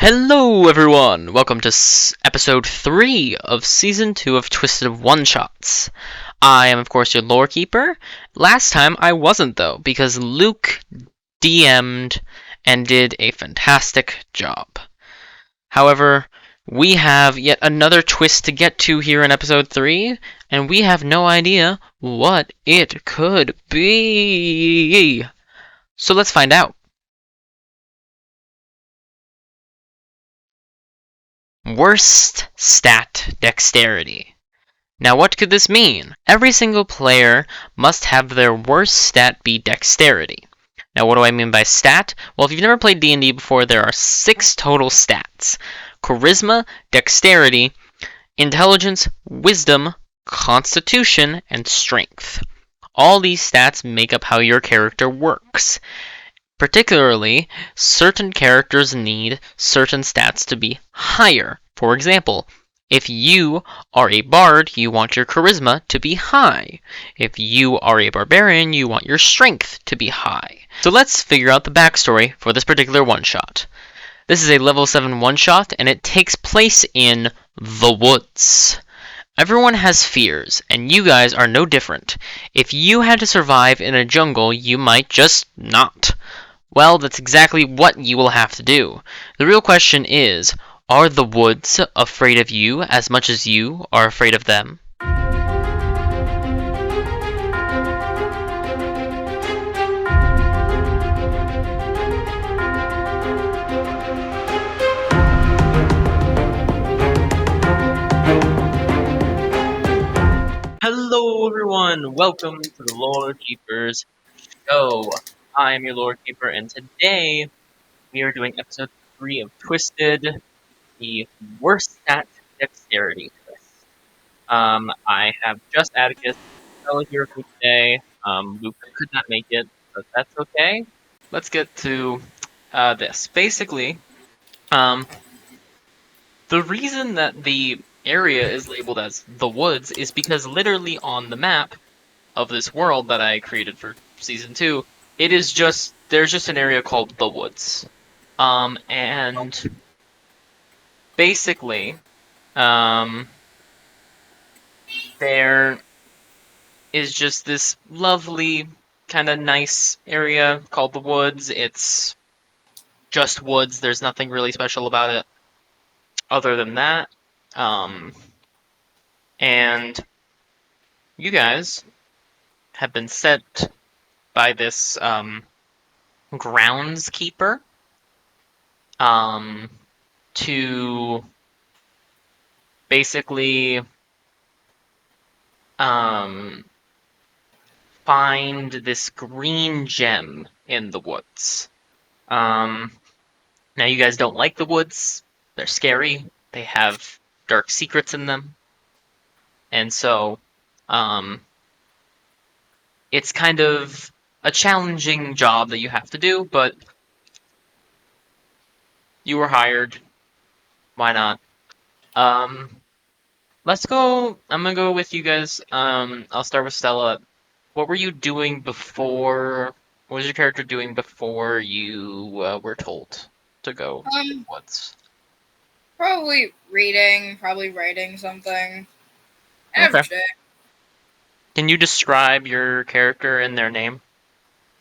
Hello everyone! Welcome to episode 3 of season 2 of Twisted One-Shots. I am of course your lore keeper. Last time I wasn't though, because Luke DM'd and did a fantastic job. However, we have yet another twist to get to here in episode 3, and we have no idea what it could be. So let's find out. Worst stat dexterity. Now what could this mean? Every single player must have their worst stat be dexterity. Now what do I mean by stat? Well, if you've never played D&D before, there are 6 total stats. Charisma, dexterity, intelligence, wisdom, constitution, and strength. All these stats make up how your character works. Particularly, certain characters need certain stats to be higher. For example, if you are a bard, you want your charisma to be high. If you are a barbarian, you want your strength to be high. So let's figure out the backstory for this particular one-shot. This is a level 7 one-shot, and it takes place in the woods. Everyone has fears, and you guys are no different. If you had to survive in a jungle, you might just not. Well, that's exactly what you will have to do. The real question is, are the woods afraid of you as much as you are afraid of them? Hello everyone, welcome to the Lore Keepers Show. I am your Lore Keeper, and today we are doing episode 3 of Twisted, the worst stat dexterity twist. I have just Atticus here for today. Luke could not make it, but that's okay. Let's get to this. Basically, the reason that the area is labeled as the woods is because literally on the map of this world that I created for season 2, there's just an area called the woods. And basically, there is just this lovely, kind of nice area called the woods. It's just woods. There's nothing really special about it other than that. And you guys have been sent by this groundskeeper to basically find this green gem in the woods. Now you guys don't like the woods. They're scary. They have dark secrets in them. And so it's kind of a challenging job that you have to do, but you were hired. Why not? Let's go. I'm gonna go with you guys. I'll start with Stella. What were you doing before? What was your character doing before you were told to go woods? Probably reading, probably writing something. Okay. Average day. Can you describe your character and their name?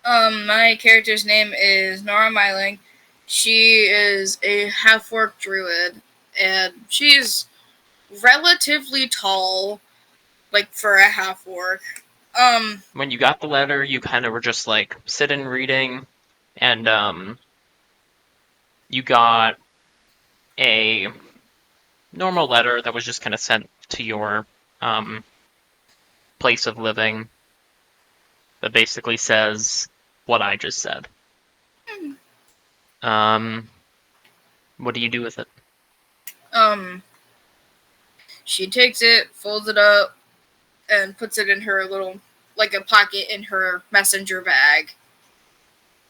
My character's name is Nora Myling. She is a half-orc druid, and she's relatively tall, like for a half-orc. When you got the letter, you kind of were just like sitting reading, and you got a normal letter that was just kind of sent to your place of living that basically says what I just said. What do you do with it? She takes it, folds it up, and puts it in her little, like a pocket in her messenger bag.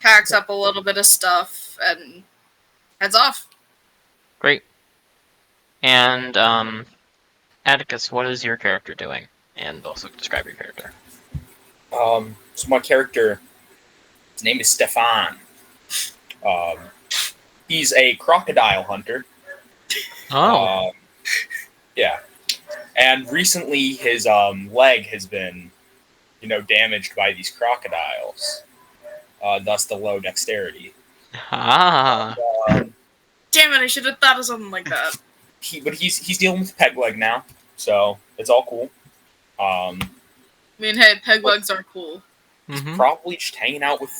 Packs up a little bit of stuff and heads off. Great. And Atticus, what is your character doing? And also describe your character. So my character, his name is Stefan. He's a crocodile hunter. Oh. Yeah. And recently his leg has been, damaged by these crocodiles. Thus the low dexterity. Ah. Damn it! I should have thought of something like that. But he's dealing with peg leg now, so it's all cool. I mean, hey, peg legs are cool. He's probably just hanging out with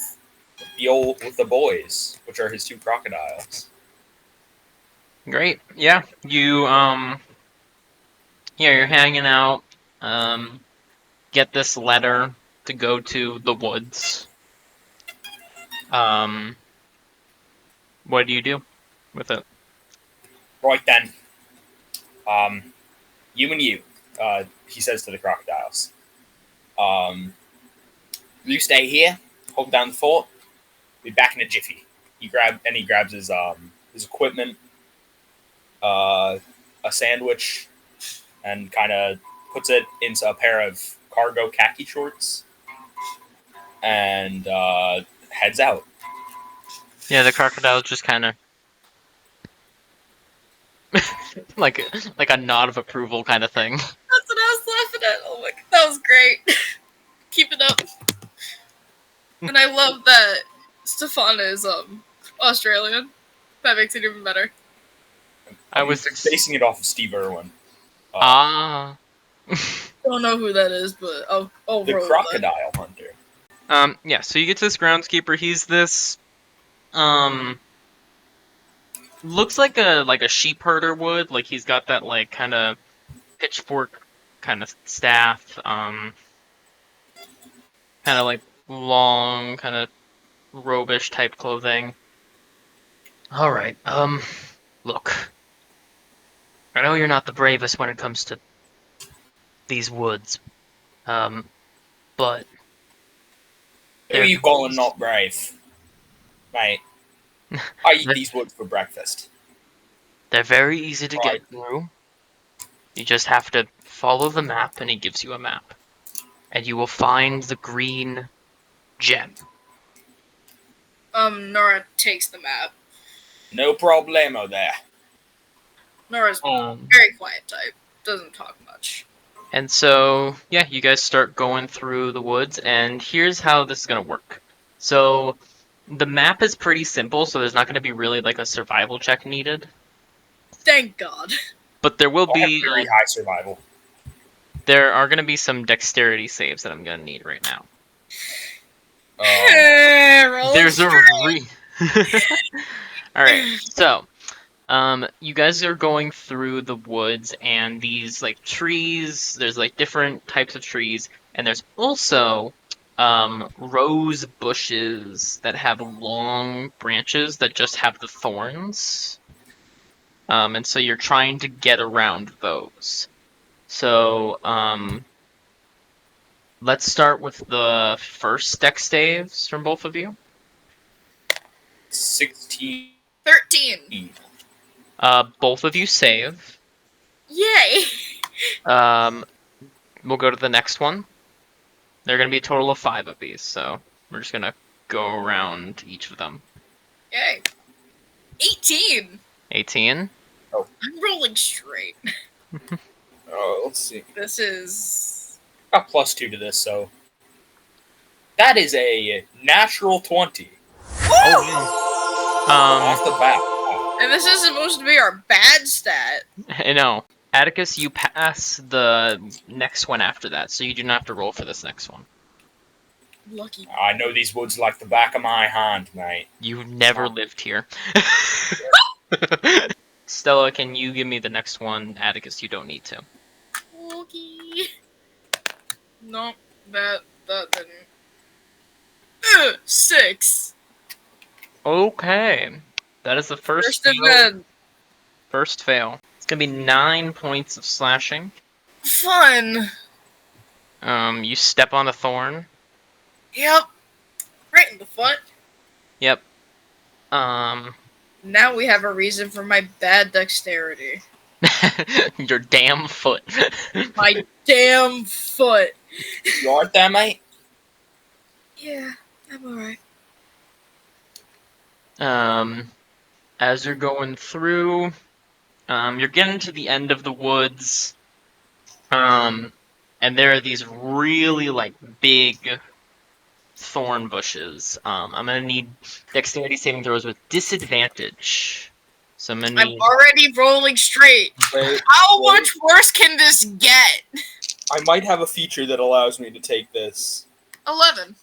the boys, which are his two crocodiles. Great. Yeah. You're hanging out. Get this letter to go to the woods. What do you do with it? Right then, you and you, he says to the crocodiles. You stay here, hold down the fort. Be back in a jiffy. He grabs his equipment, a sandwich, and kind of puts it into a pair of cargo khaki shorts, and heads out. Yeah, the crocodile just kind of like a nod of approval kind of thing. That's what I was laughing at. Oh my god, that was great. Keep it up. And I love that Stefan is Australian. That makes it even better. I was basing it off of Steve Irwin. Ah. Don't know who that is, but I'll the roll crocodile hunter. Yeah, so you get to this groundskeeper. He's this looks like a sheep herder would. Like he's got that like kind of pitchfork kind of staff, kind of like long, kind of robish type clothing. All right. Look. I know you're not the bravest when it comes to these woods. But Who are you calling not brave? Mate, I eat these woods for breakfast. They're very easy to get through. You just have to follow the map, and he gives you a map. And you will find the green gem. Nora takes the map. No problemo there. Nora's very quiet type. Doesn't talk much. And so, yeah, you guys start going through the woods, and here's how this is going to work. So, the map is pretty simple, so there's not going to be really like a survival check needed. Thank God. But there will be very high survival. There are going to be some dexterity saves that I'm going to need right now. There's a All right, so you guys are going through the woods and these like trees. There's like different types of trees, and there's also rose bushes that have long branches that just have the thorns. And so you're trying to get around those. So let's start with the first dex saves from both of you. 16. 13. Both of you save. Yay! We'll go to the next one. There are going to be a total of 5 of these, so we're just going to go around each of them. Yay. 18. 18. Oh. I'm rolling straight. Let's see. This is... Got +2 to this, so... That is a natural 20. Oh, off the bat. And this is supposed to be our bad stat. I know. Atticus, you pass the next one after that, so you do not have to roll for this next one. Lucky. I know these woods like the back of my hand, mate. You've never lived here. Stella, can you give me the next one? Atticus, you don't need to. Okay. No, that didn't. 6. Okay. That is the first fail. First fail. It's gonna be 9 points of slashing. Fun. You step on a thorn. Yep. Right in the foot. Yep. Now we have a reason for my bad dexterity. Your damn foot. My damn foot. You alright there, mate? Yeah, I'm alright. as you're going through, you're getting to the end of the woods, and there are these really, like, big thorn bushes. I'm gonna need dexterity saving throws with disadvantage. So I'm gonna I'm need... already rolling straight. Wait, How wait. much worse can this get? I might have a feature that allows me to take this. 11.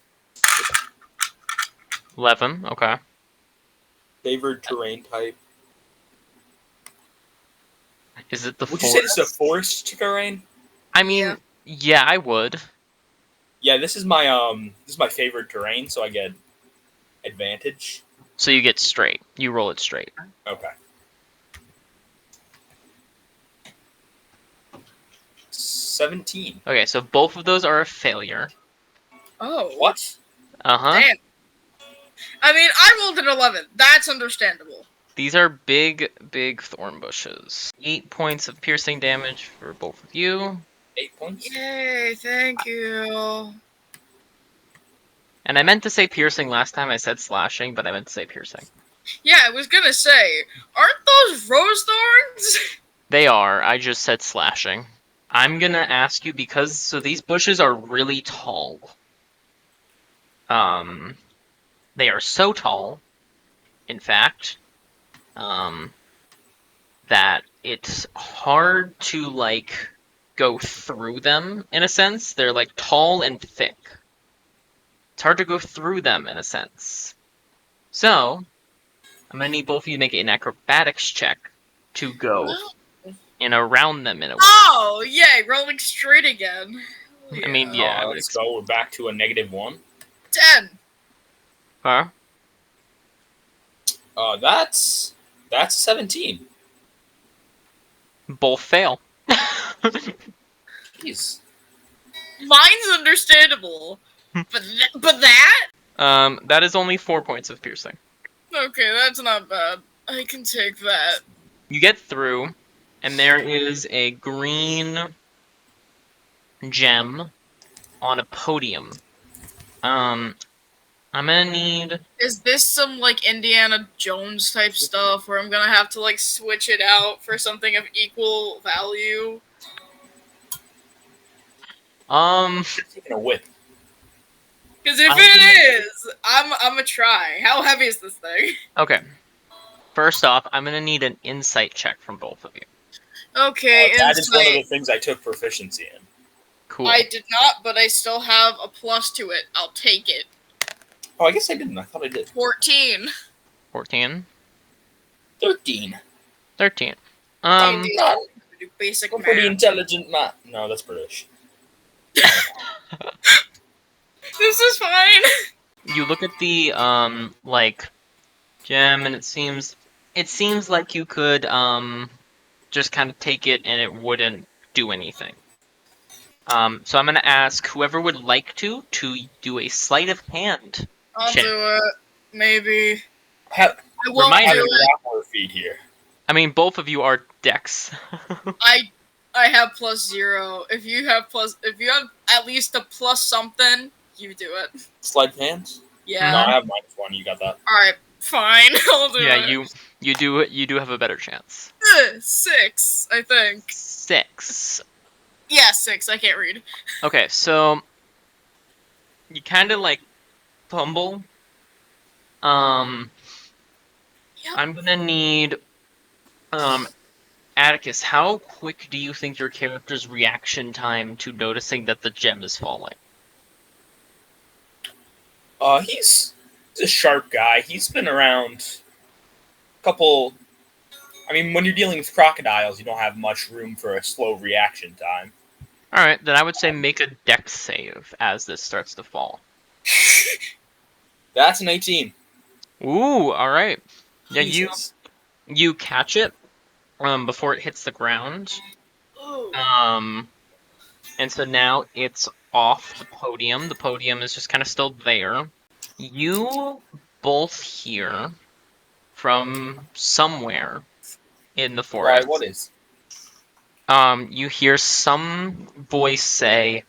11, okay. Favored terrain type. Is it the Would you say this is a forest? forest terrain? I mean, yeah, I would. Yeah, this is my favorite terrain, so I get advantage. So you get straight. You roll it straight. Okay. 17. Okay, so both of those are a failure. Oh. What? Uh-huh. Damn. I mean, I rolled an 11. That's understandable. These are big, big thorn bushes. 8 points of piercing damage for both of you. 8 points? Yay, thank you. And I meant to say piercing last time. I said slashing, but I meant to say piercing. Yeah, I was gonna say, aren't those rose thorns? They are. I just said slashing. I'm gonna ask you because... So these bushes are really tall. They are so tall, in fact, that it's hard to, like, go through them, in a sense. They're, like, tall and thick. It's hard to go through them, in a sense. So, I'm gonna need both of you to make an acrobatics check to go and around them in a way. Oh, yay, rolling straight again. I mean, yeah, I would Let's go. We're back to a -1. 10. Huh? That's 17. Both fail. Jeez. Mine's understandable. But that? That is only 4 points of piercing. Okay, that's not bad. I can take that. You get through, and there is a green gem on a podium. I'm gonna need... Is this some, like, Indiana Jones type stuff where I'm gonna have to, like, switch it out for something of equal value? Taking a whip. Because if it is, I'm gonna try. How heavy is this thing? Okay. First off, I'm gonna need an insight check from both of you. Okay, That is one of the insight. things I took proficiency in. Cool. I did not, but I still have a plus to it. I'll take it. Oh, I guess I didn't. I thought I did. 14. 14. 13. 13. Not Basic I'm pretty math. intelligent, Matt. No, that's British. This is fine. You look at the, like, gem, and it seems like you could, just kind of take it and it wouldn't do anything. So I'm gonna ask whoever would like to do a sleight of hand. I'll Check. do it. Maybe. I I won't have Reminder- a do it. grappler feed here. I mean, both of you are dex. I have +0. If you have at least a plus something, you do it. Sleight of hands? Yeah. No, I have -1. You got that. Alright, fine. I'll do Yeah, it. you do have a better chance. 6, I think. 6. Yeah, 6. I can't read. Okay, so you kind of like fumble. Yep. I'm gonna need Atticus, how quick do you think your character's reaction time to noticing that the gem is falling? He's a sharp guy. He's been around a couple. I mean, when you're dealing with crocodiles, you don't have much room for a slow reaction time. Alright, then I would say make a dex save as this starts to fall. That's an 18. Ooh, alright. Yeah, Jesus. you catch it before it hits the ground. Ooh. And so now it's off the podium. The podium is just kind of still there. You both hear from somewhere in the Why? forest. What is? You hear some voice say,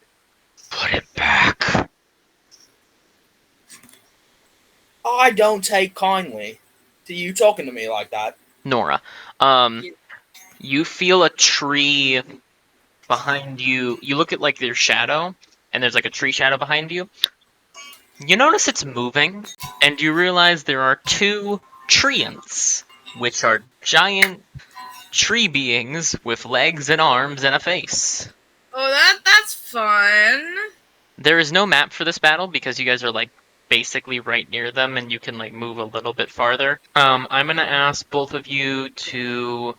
"Put it back." I don't take kindly to you talking to me like that. Nora. You feel a tree behind you. You look at like their shadow, and there's like a tree shadow behind you. You notice it's moving, and you realize there are 2 treants, which are giant tree beings with legs and arms and a face. Oh, that's fun. There is no map for this battle because you guys are like basically right near them, and you can like move a little bit farther. I'm gonna ask both of you to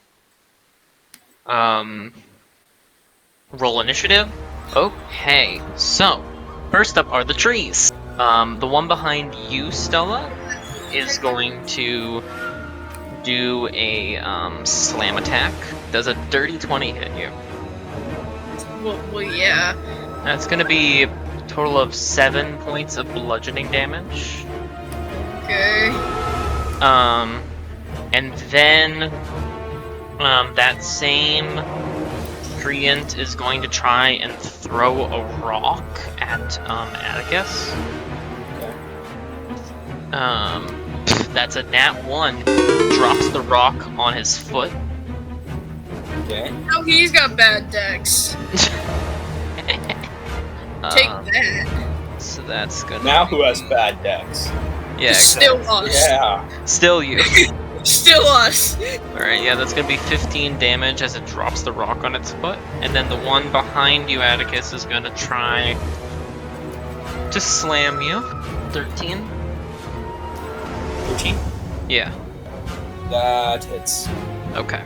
roll initiative. Okay, so first up are the trees. The one behind you, Stella, is going to do a slam attack. Does a dirty 20 hit you? Well, yeah. That's gonna be a total of 7 points of bludgeoning damage. Okay. And then that same treant is going to try and throw a rock at Atticus. That's a nat 1. Drops the rock on his foot. Okay. Oh, he's got bad decks. Take that. So that's gonna. Now who has bad decks? Yeah. Still Exactly. us. Yeah. Still you. Still us. Alright, yeah, that's gonna be 15 damage as it drops the rock on its foot. And then the one behind you, Atticus, is gonna try to slam you. 13? 13. Yeah. That hits. Okay.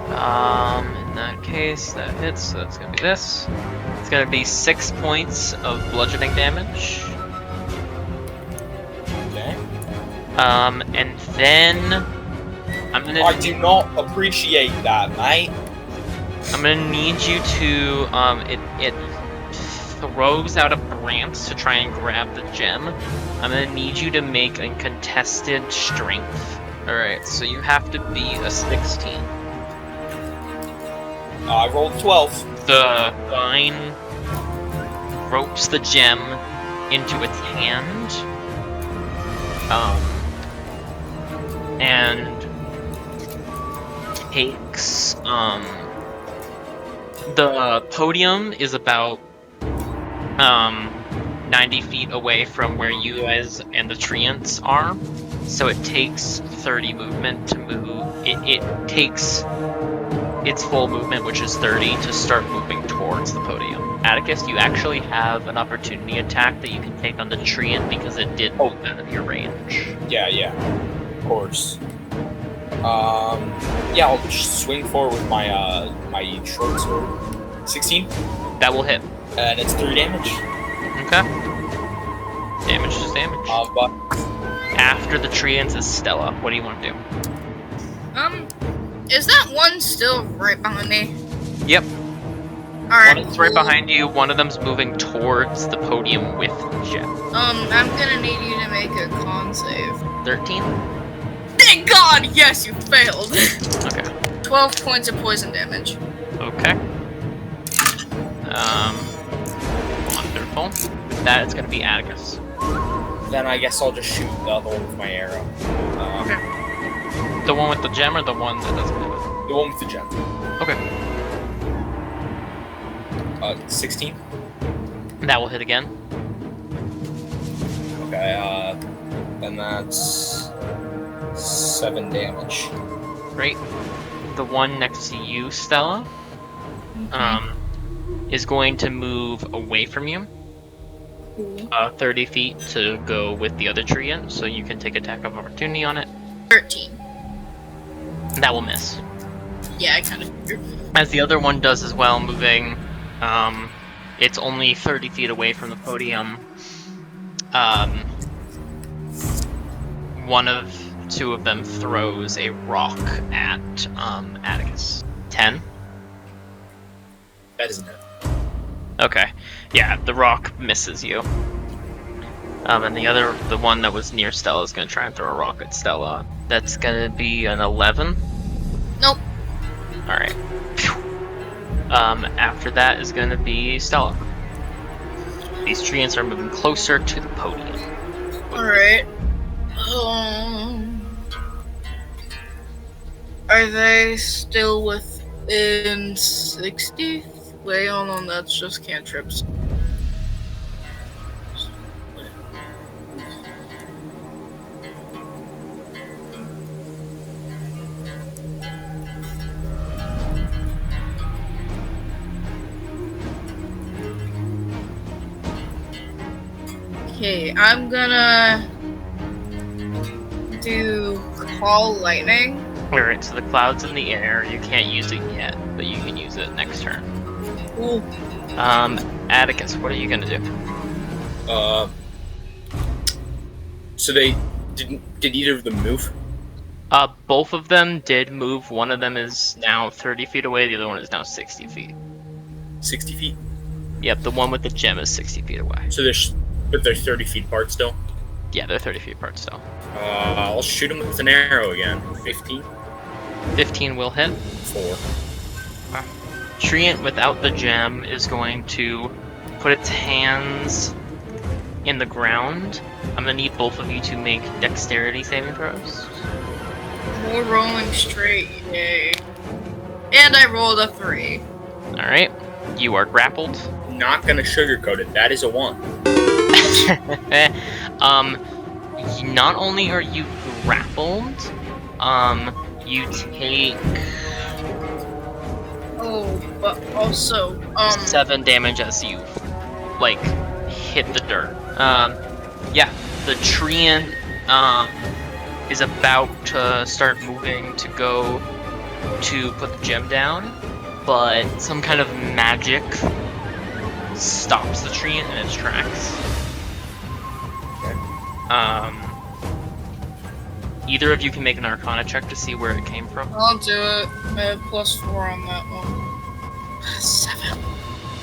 In that case, that hits, so that's gonna be this. It's gonna be 6 points of bludgeoning damage. Okay. And then I'm gonna. I do not appreciate that, mate. I'm gonna need you to. It throws out a branch to try and grab the gem. I'm gonna need you to make a contested strength. All right, so you have to beat a 16. I rolled 12. The vine ropes the gem into its hand. And takes the podium is about 90 feet away from where you guys and the treants are, so it takes 30 movement to move. It takes its full movement, which is 30, to start moving towards the podium. Atticus, you actually have an opportunity attack that you can take on the treant because it did move out of your range. Yeah. Of course. Yeah, I'll just swing forward with my my short sword. 16. That will hit. And it's 3 damage. Okay. Damage is damage. But After the treants is Stella. What do you want to do? Is that one still right behind me? Yep. Alright. One is right behind you. One of them's moving towards the podium with the gem. I'm gonna need you to make a con save. 13? Thank God! Yes, you failed. Okay. 12 points of poison damage. Okay. Wonderful. That is going to be Atticus. then I guess I'll just shoot the other one with my arrow. Okay. The one with the gem or the one that doesn't have it? The one with the gem. Okay. 16. That will hit again. Okay, then that's 7 damage. Great. The one next to you, Stella, is going to move away from you 30 feet to go with the other tree in, so you can take attack of opportunity on it. 13. That will miss. Yeah, I kind of figured. As the other one does as well, moving, it's only 30 feet away from the podium. Two of them throws a rock at Atticus. 10? That isn't it. Okay. Yeah, the rock misses you. And the one that was near Stella is going to try and throw a rock at Stella. That's going to be an 11. Nope. Alright. After that is going to be Stella. These treants are moving closer to the podium. Alright. Are they still within 60? Wait, hold on, that's just cantrips. Okay, I'm gonna do Call Lightning. Alright, so the cloud's in the air. You can't use it yet, but you can use it next turn. Ooh. Atticus, what are you gonna do? So they did either of them move? Both of them did move. One of them is now 30 feet away, the other one is now 60 feet. 60 feet? Yep, the one with the gem is 60 feet away. So they're 30 feet apart still? Yeah, they're 30 feet apart still. I'll shoot him with an arrow again. 15? 15 will hit. 4. Treant without the gem is going to put its hands in the ground. I'm gonna need both of you to make dexterity saving throws. More rolling straight, yay. And I rolled a 3. Alright, you are grappled. Not gonna sugarcoat it. That is a 1. Not only are you grappled, you take but also, 7 damage as you, like, hit the dirt. Yeah, the treant, is about to start moving to go to put the gem down, but some kind of magic stops the treant in its tracks. Either of you can make an Arcana check to see where it came from. I'll do it. I have +4 on that one. 7.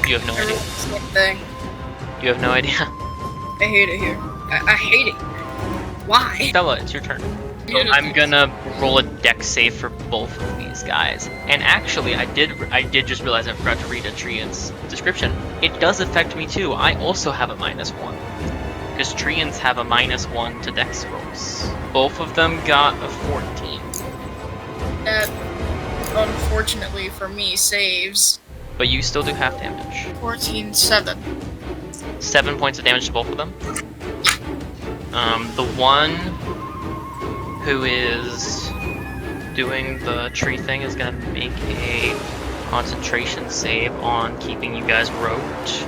You have no I rolled idea. the same thing. You have no idea. I hate it here. I hate it. Why? Stella, it's your turn. So I'm gonna roll a dex save for both of these guys. And actually, I did just realize I forgot to read a treant's description. It does affect me too. I also have a -1. Because treants have a -1 to dex rolls. Both of them got a 14. That, unfortunately for me, saves. But you still do half damage. 14, 7. 7 points of damage to both of them. The one who is doing the tree thing is gonna make a concentration save on keeping you guys roped.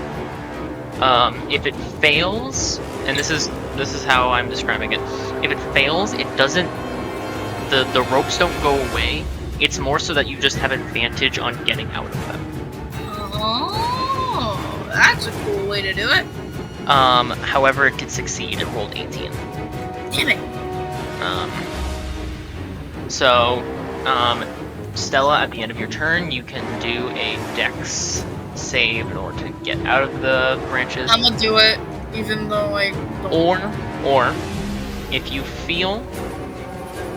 If it fails, and this is how I'm describing it. If it fails, it doesn't. The ropes don't go away. It's more so that you just have advantage on getting out of them. Oh, that's a cool way to do it. However, it could succeed. It rolled 18. Damn it. Stella, at the end of your turn, you can do a dex save in order to get out of the branches. I'm gonna do it, even though I don't. Or, if you feel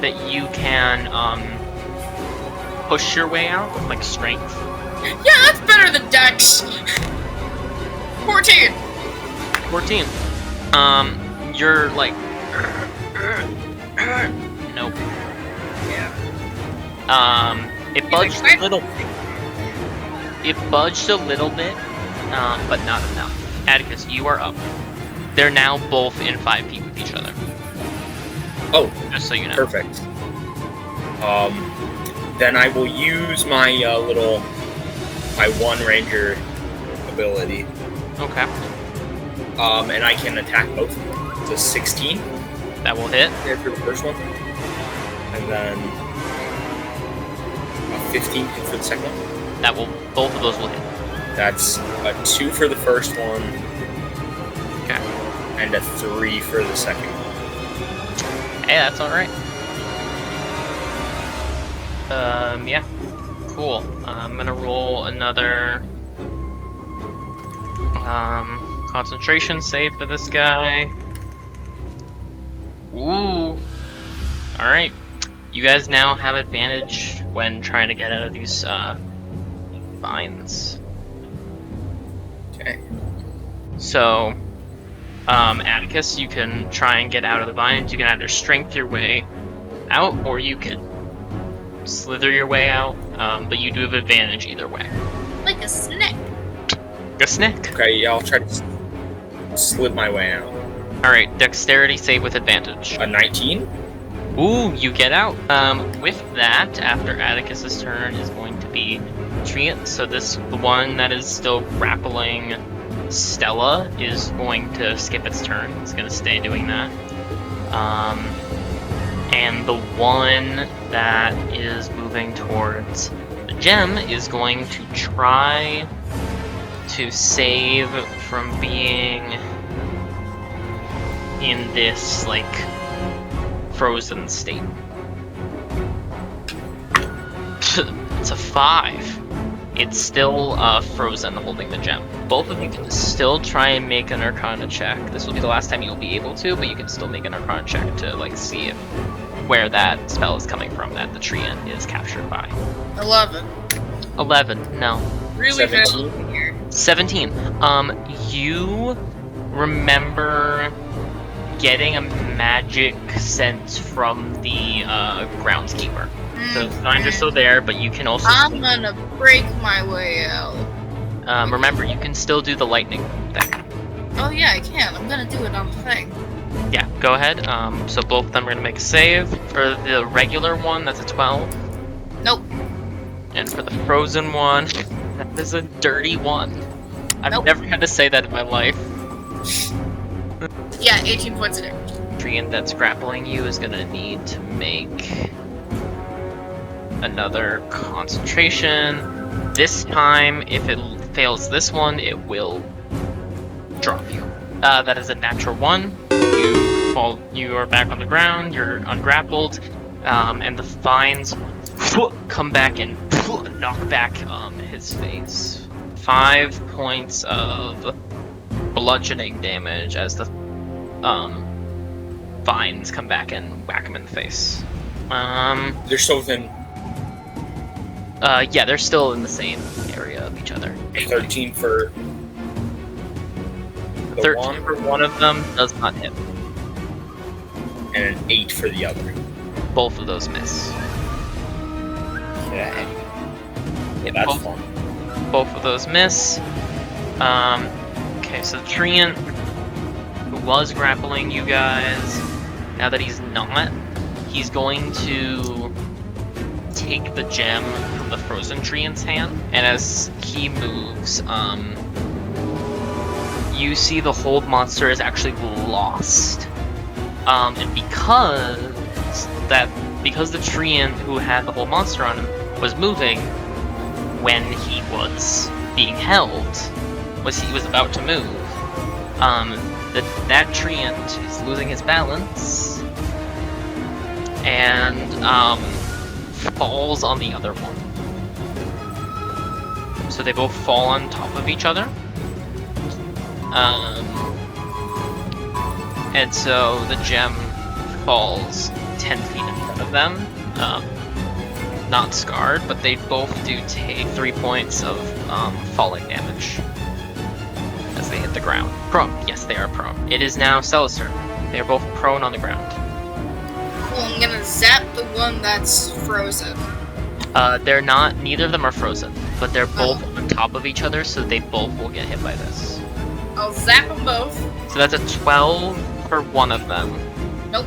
that you can, push your way out with, like, strength. Yeah, that's better than Dex. 14. 14. You're like, nope. Yeah. It budged a little. It budged a little bit, but not enough. Atticus, you are up. They're now both in 5 feet with each other. Oh, Just so you know. perfect. Then I will use my my one ranger ability. Okay. And I can attack both of them. It's a 16 That will hit. there for the first one, and then a 15 for the second one. Both of those will hit. That's a 2 for the first one, Okay. and a 3 for the second one. Hey, that's alright. Yeah. Cool. I'm gonna roll another concentration save for this guy. Ooh. Alright. You guys now have advantage when trying to get out of these vines. Okay. So, Atticus, you can try and get out of the vines. You can either strength your way out, or you can slither your way out, but you do have advantage either way. Like a snake. A snack. Okay, yeah, I'll try to slip my way out. Alright, dexterity save with advantage. A 19? Ooh, you get out. With that, after Atticus's turn is going to be Treant. So the one that is still grappling Stella is going to skip its turn. It's going to stay doing that. And the one that is moving towards the gem is going to try to save from being in this, like, frozen state. It's a 5. It's still frozen, holding the gem. Both of you can still try and make an Arcana check. This will be the last time you'll be able to, but you can still make an Arcana check to, like, see where that spell is coming from that the treant is captured by. 11. 11, no. Really 17. good here. 17. You remember getting a magic sense from the groundskeeper. So the signs are still there, but you can also... I'm gonna break my way out. remember, you can still do the lightning thing. Oh yeah, I can. I'm gonna do it on the thing. Yeah, go ahead. So both of them are going to make a save. For the regular one, that's a 12. Nope. And for the frozen one, that is a dirty 1. I've Nope. never had to say that in my life. Yeah, 18 points of damage. Treant that's grappling you is going to need to make another concentration. This time, if it fails this one, it will drop you. That is a natural 1. You are back on the ground, you're ungrappled, and the vines come back and knock back his face. 5 points of bludgeoning damage as the vines come back and whack him in the face. They're still within Yeah, they're still in the same area of each other. 13 for the 13 one, for one of them does not hit. and an 8 for the other. Both of those miss. Yeah, that's both, fun. both of those miss. Okay, so the treant who was grappling you guys, now that he's not, he's going to take the gem from the frozen treant's hand, and as he moves, you see the hold monster is actually lost. And because the treant who had the hold monster on him was moving when he was being held, he was about to move, that treant is losing his balance and falls on the other one. So they both fall on top of each other. And so the gem falls 10 feet in front of them. Not scarred, but they both do take 3 points of falling damage as they hit the ground. Prone. Yes, they are prone. It is now Stella's turn. They are both prone on the ground. Well, I'm gonna zap the one that's frozen. They're not. Neither of them are frozen, but they're both on top of each other, so they both will get hit by this. I'll zap them both. So that's a 12 for one of them. Nope.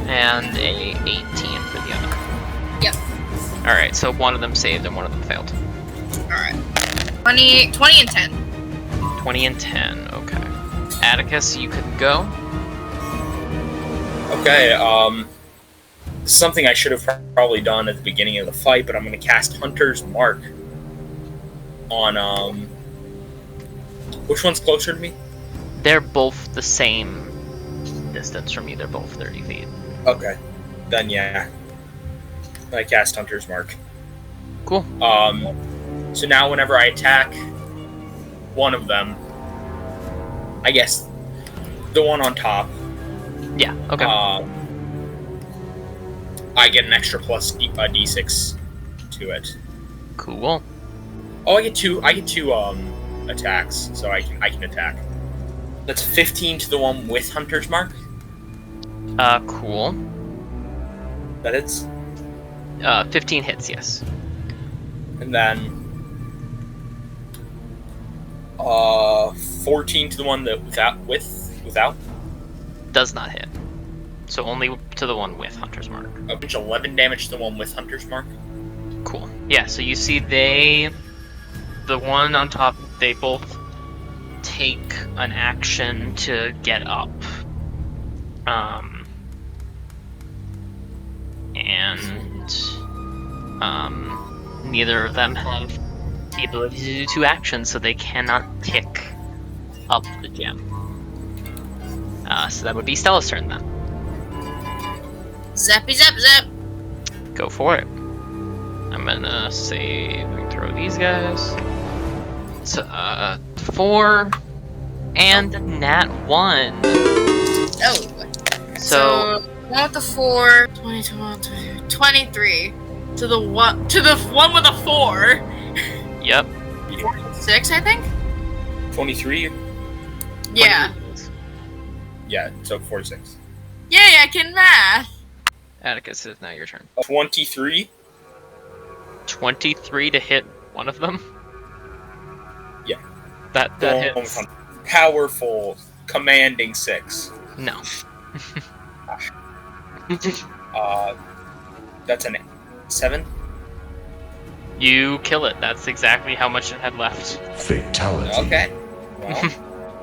And a 18 for the other. Yep. Alright, so one of them saved and one of them failed. Alright. 20 and 10. 20 and 10, okay. Atticus, you can go. Okay, something I should have probably done at the beginning of the fight, but I'm going to cast Hunter's Mark on, which one's closer to me? They're both the same distance from you. They're both 30 feet. Okay. Then, yeah. I cast Hunter's Mark. Cool. So now whenever I attack one of them, I guess the one on top, Yeah, okay. I get an extra plus d6 to it. Cool. Oh, I get two attacks, so I can attack. That's 15 to the one with Hunter's Mark. Cool. That it's 15 hits, yes. And then 14 to the one that without. Does not hit. So only to the one with Hunter's Mark. 11 damage to the one with Hunter's Mark. Cool. Yeah, so you see the one on top, they both take an action to get up. Neither of them have the ability to do 2 actions, so they cannot pick up the gem. So that would be Stella's turn then. Zappy zap zap. Go for it. I'm gonna save and throw these guys. It's 4 and nat 1. Oh. So 1 with the 4, 23. To the one with a 4. yep. 6, I think. 23. Yeah. Yeah, so 46. Yay, I can math. Atticus, is now your turn. 23. 23 to hit one of them. Yeah. That hits. Powerful, commanding 6. No. That's an 7. You kill it. That's exactly how much it had left. Fatality. Okay. Well,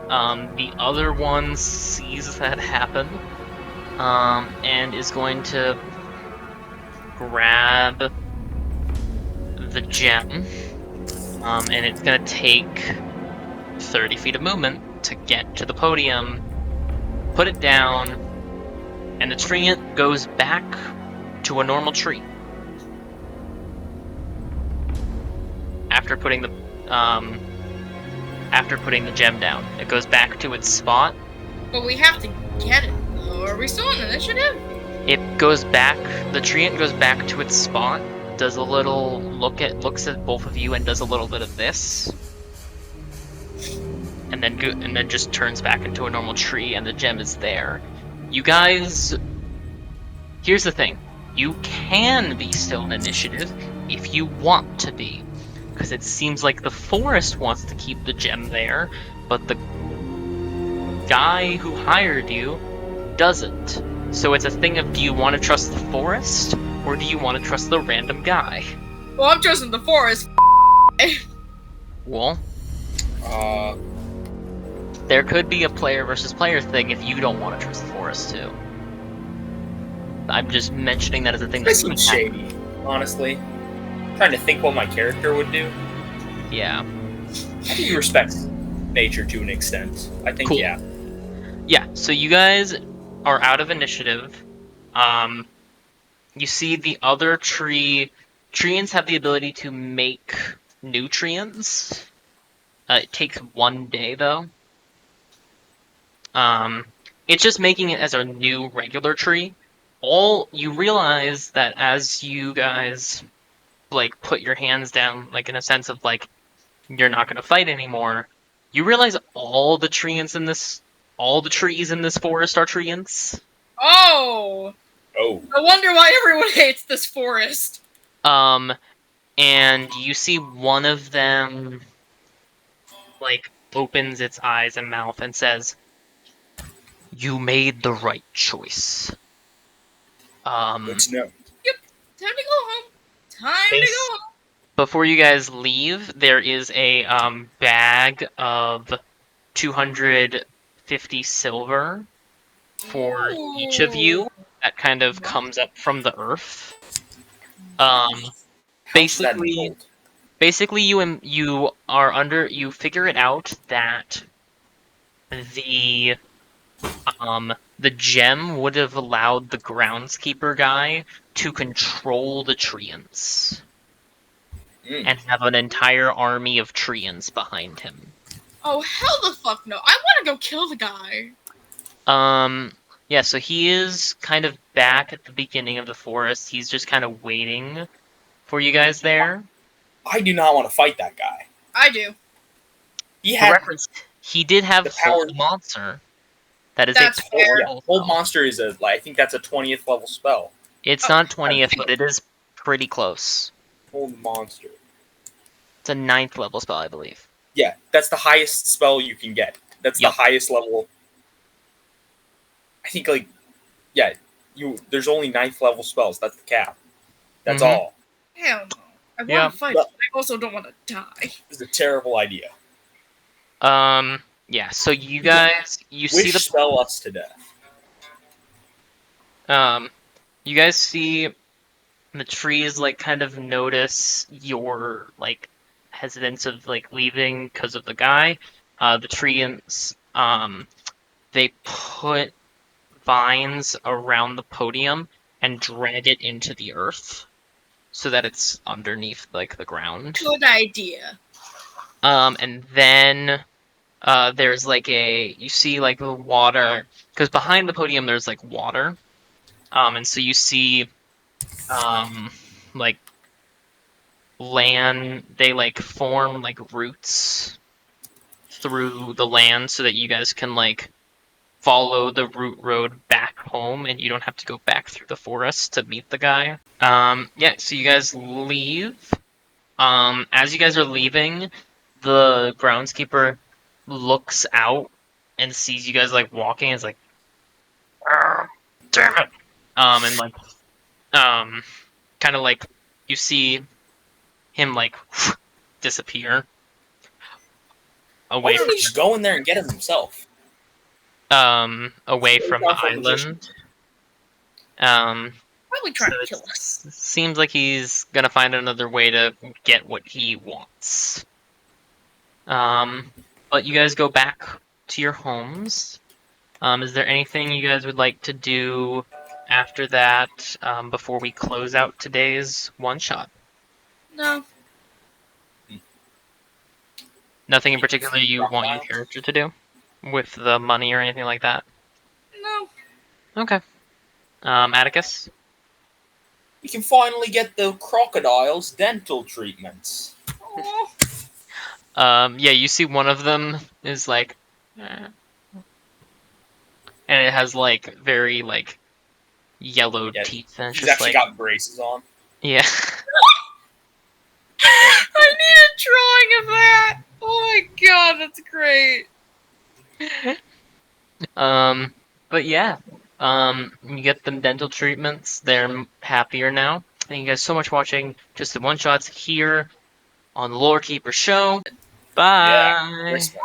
The other one sees that happen, and is going to grab the gem, and it's going to take 30 feet of movement to get to the podium, put it down, and the tree goes back to a normal tree. After putting the gem down, it goes back to its spot. But we have to get it. Are we still on initiative? It goes back. The tree goes back to its spot. Does a little looks at both of you and does a little bit of this, and then just turns back into a normal tree, and the gem is there. You guys. Here's the thing. You can be still in initiative if you want to be. Because it seems like the forest wants to keep the gem there, but the guy who hired you doesn't. So it's a thing of, do you want to trust the forest, or do you want to trust the random guy? Well, I'm trusting the forest. Well, there could be a player versus player thing if you don't want to trust the forest too. I'm just mentioning that as a thing this that seems shady, honestly. Trying to think what my character would do. Yeah. I think he respects nature to an extent. I think, Cool. Yeah. Yeah, so you guys are out of initiative. You see the other treants have the ability to make new treants. It takes 1 day, though. It's just making it as a new regular tree. You realize that as you guys put your hands down, in a sense of you're not gonna fight anymore, you realize all the trees in this forest are treants. Oh! Oh. No wonder why everyone hates this forest. And you see one of them opens its eyes and mouth and says, "You made the right choice." Good to know. Time to go home. Time to go home. Before you guys leave, there is a bag of 250 silver for each of you that kind of comes up from the earth. Basically, you figure it out that the gem would have allowed the groundskeeper guy to control the treants. And have an entire army of treants behind him. Oh, hell the fuck no. I want to go kill the guy. Yeah, so he is kind of back at the beginning of the forest. He's just kind of waiting for you guys there. I do not want to fight that guy. I do. He did have the power Hold Monster. That's fair. Yeah, Hold Monster is I think that's a 20th level spell. It's not 20th, but it is pretty close. Hold monster. It's a 9th level spell, I believe. Yeah, that's the highest spell you can get. That's Yep. the highest level. I think there's only 9th level spells. That's the cap. That's Mhm. all. Hell no. I want Yeah. to fight, But- but I also don't want to die. This is a terrible idea. Yeah, so you guys, you see Wish the spell us to death. you guys see the trees like kind of notice your like hesitance of like leaving because of the guy. The trees they put vines around the podium and drag it into the earth so that it's underneath like the ground. Good idea. And then there's like you see like the water because behind the podium there's like water. And so you see like land, they like form like roots through the land so that you guys can like follow the root road back home and you don't have to go back through the forest to meet the guy. Yeah, so you guys leave. As you guys are leaving, the groundskeeper looks out and sees you guys like walking and is like, "Arr, damn it. And like kind of like you see him like disappear Why away don't he just go in there and get him himself? away from the Not for island. Um, Probably trying So to kill us. seems like he's gonna find another way to get what he wants. But you guys go back to your homes. Is there anything you guys would like to do after that before we close out today's one shot? No. Nothing in particular you want your character to do with the money or anything like that? No. Okay. Atticus? We can finally get the crocodiles dental treatments. Oh. Yeah, you see one of them is like, and it has like very like yellow Yeah, teeth, and it's He's just actually like, got braces on. yeah. I need a drawing of that. Oh my god, that's great. But yeah, you get them dental treatments. They're happier now. Thank you guys so much for watching just the one shots here on the Lore Keeper Show. Bye. Yeah, respect.